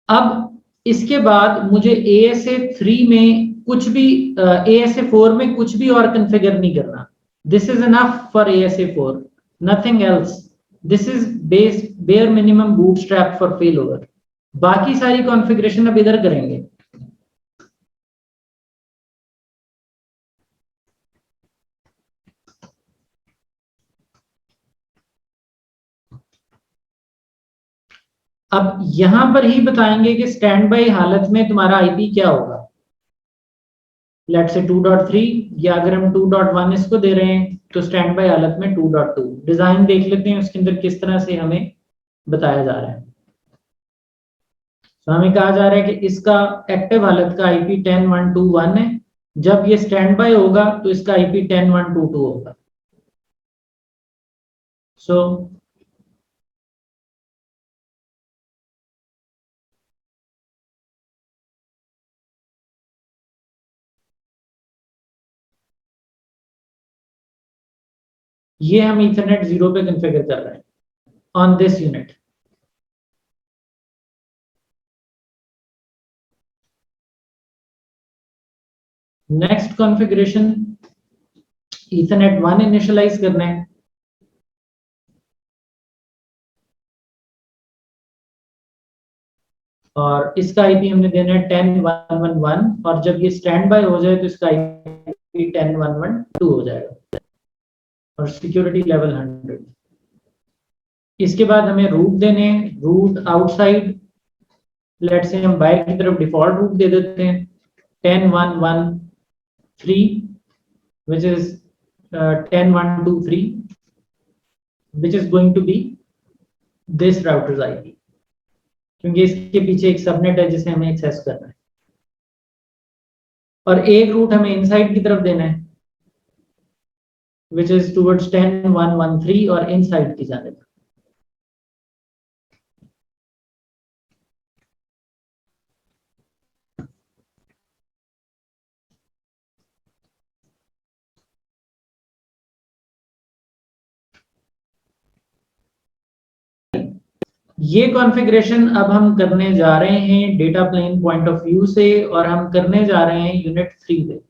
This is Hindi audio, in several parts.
अब इसके बाद मुझे ASA3 में कुछ भी ASA4 में कुछ भी और कॉन्फ़िगर नहीं करना। This is enough for ASA4, nothing else. This is bare minimum bootstrap for fail over. बाकी सारी कॉन्फ़िगरेशन अब इधर करेंगे। अब यहां पर ही बताएंगे कि स्टैंड बाई हालत में तुम्हारा आईपी क्या होगा। लेट्स से 2.3, या अगर हम 2.1 इसको दे रहे हैं तो स्टैंड बाई हालत में 2.2। डिजाइन देख लेते हैं उसके अंदर किस तरह से हमें बताया जा रहा है। तो हमें कहा जा रहा है कि इसका एक्टिव हालत का आईपी 10121 है। जब ये स्टैंड बाय होगा तो इसका आईपी 10122 होगा। सो ये हम ईथरनेट 0 पे कॉन्फ़िगर कर रहे हैं on this unit. Next configuration ethernet 1 initialise करना है। और इसका आईपी हमने देना है 10111, और जब ये स्टैंड बाय हो जाए तो इसका आईपी 10112 हो जाएगा और सिक्योरिटी लेवल 100। इसके बाद हमें रूट देने हैं। रूट आउटसाइड, लेट्स से हम बाहर की तरफ डिफॉल्ट रूट दे देते हैं 10113, which is 10123, which is going to be this router's IP, क्योंकि इसके पीछे एक सबनेट है जिसे हमें एक्सेस करना है। और एक रूट हमें इनसाइड की तरफ देना है which is towards 10113 और इनसाइड की जानिब। ये कॉन्फ़िगरेशन अब हम करने जा रहे हैं data plane point of view से, और हम करने जा रहे हैं यूनिट 3 से।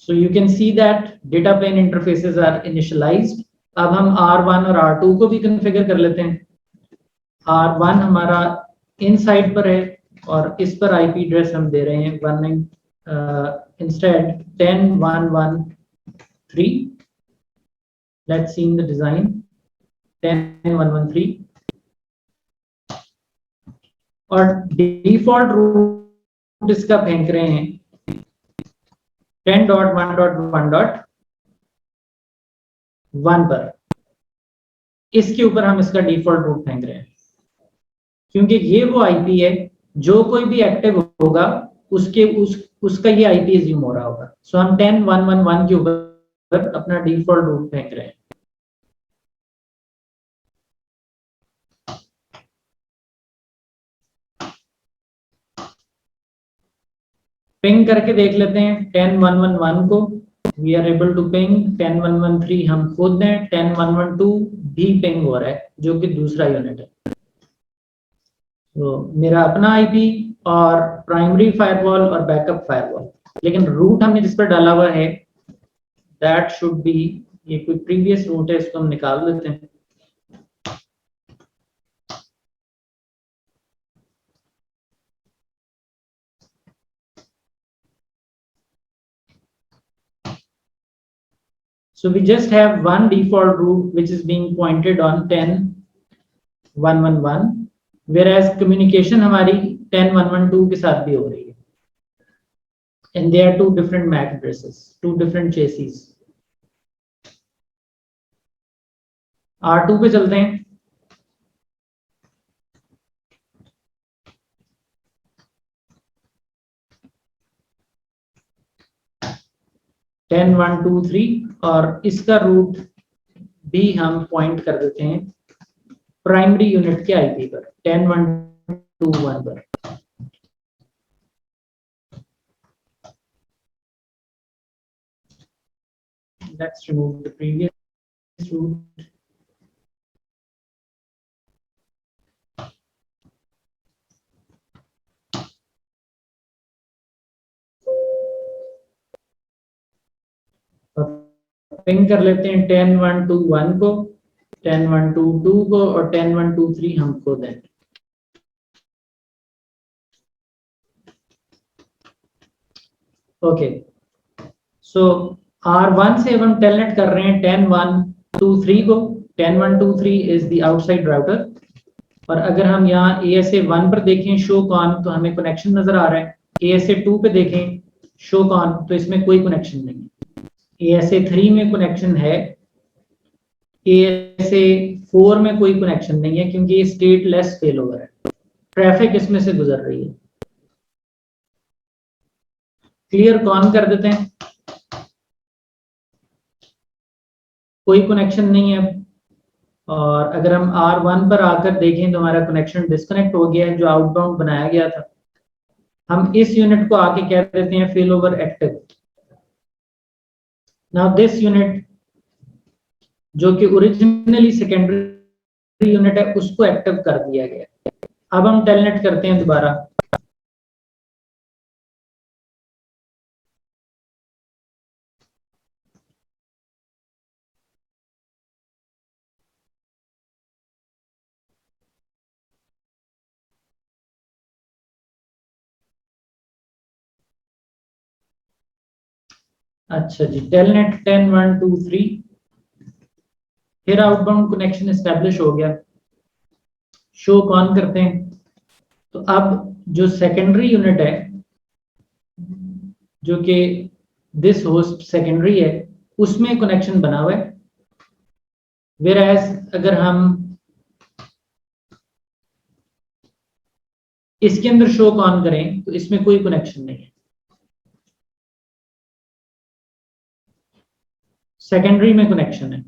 So you can see that data plane interfaces are initialized. अब हम R1 और R2 को भी कॉन्फ़िगर कर लेते हैं। R1 हमारा इनसाइड पर है और इस पर आईपी एड्रेस हम दे रहे हैं 19 instead 10113। Let's see in the design 10113, और डिफॉल्ट रूट इसका फेंक रहे हैं 10.1.1.1 पर। इसके ऊपर हम इसका डिफॉल्ट रूट फेंक रहे हैं क्योंकि ये वो आईपी है जो कोई भी एक्टिव होगा उसका ये आईपी एज्यूम हो रहा होगा। सो हम 10111 के ऊपर अपना डिफॉल्ट रूट फेंक रहे हैं। पिंग करके देख लेते हैं 10111 को। We are able to ping 10113, हम खुद हैं। 10112 भी पिंग हो रहा है जो कि दूसरा यूनिट है। तो मेरा अपना आईपी और प्राइमरी फायरवॉल और बैकअप फायरवॉल, लेकिन रूट हमने जिस पर डाला हुआ है दैट शुड बी, ये कोई प्रीवियस रूट है, इसको हम निकाल देते हैं। So we just have one default route which is being pointed on 10.1.1.1, whereas communication हमारी 10.1.1.2 के साथ भी हो रही है, and they are two different MAC addresses, two different chassis. R2 पे चलते हैं। 10 1 2 3 और इसका रूट भी हम पॉइंट कर देते हैं प्राइमरी यूनिट के आईपी पर 10 1 2 1 पर। Let's remove the previous root. Ping कर लेते हैं 10 1 2 1 को, 10 1 2 2 को और 10 1 2 3 हमको दें। ओके, सो R1 से हम टेलनेट कर रहे हैं 10 1 2 3 को। 10 1 2 3 इज द आउटसाइड राउटर। और अगर हम यहाँ ASA 1 पर देखें शो कॉन, तो हमें कनेक्शन नजर आ रहा है। ASA 2 पे देखें शो कॉन, तो इसमें कोई कनेक्शन नहीं है। ASA 3 में कनेक्शन है, ASA 4 में कोई कनेक्शन नहीं है क्योंकि ये स्टेटलेस फेलओवर है, ट्रैफिक इसमें से गुजर रही है। क्लियर कॉन कर देते हैं, कोई कनेक्शन नहीं है। और अगर हम R1 पर आकर देखें तो हमारा कनेक्शन डिस्कनेक्ट हो गया है जो आउटबाउंड बनाया गया था। हम इस यूनिट को आके कह देते हैं fail over active. Now this unit जो कि ओरिजिनली सेकेंडरी यूनिट है उसको एक्टिव कर दिया गया। अब हम टेलनेट करते हैं दोबारा। अच्छा जी, टेलनेट 10 1 2 3, फिर आउटबाउंड कनेक्शन एस्टेब्लिश हो गया। शो कॉन करते हैं, तो अब जो सेकेंडरी यूनिट है जो कि दिस होस्ट सेकेंडरी है उसमें कनेक्शन बना हुआ है। वेयर एज अगर हम इसके अंदर शो कॉन करें तो इसमें कोई कनेक्शन नहीं है, सेकेंडरी में कनेक्शन है।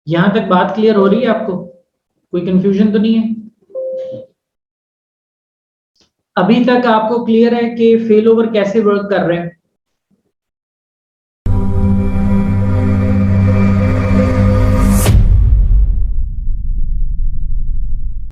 यहां तक बात क्लियर हो रही है आपको? कोई कंफ्यूजन तो नहीं है? अभी तक आपको क्लियर है कि फेल ओवर कैसे वर्क कर रहे हैं?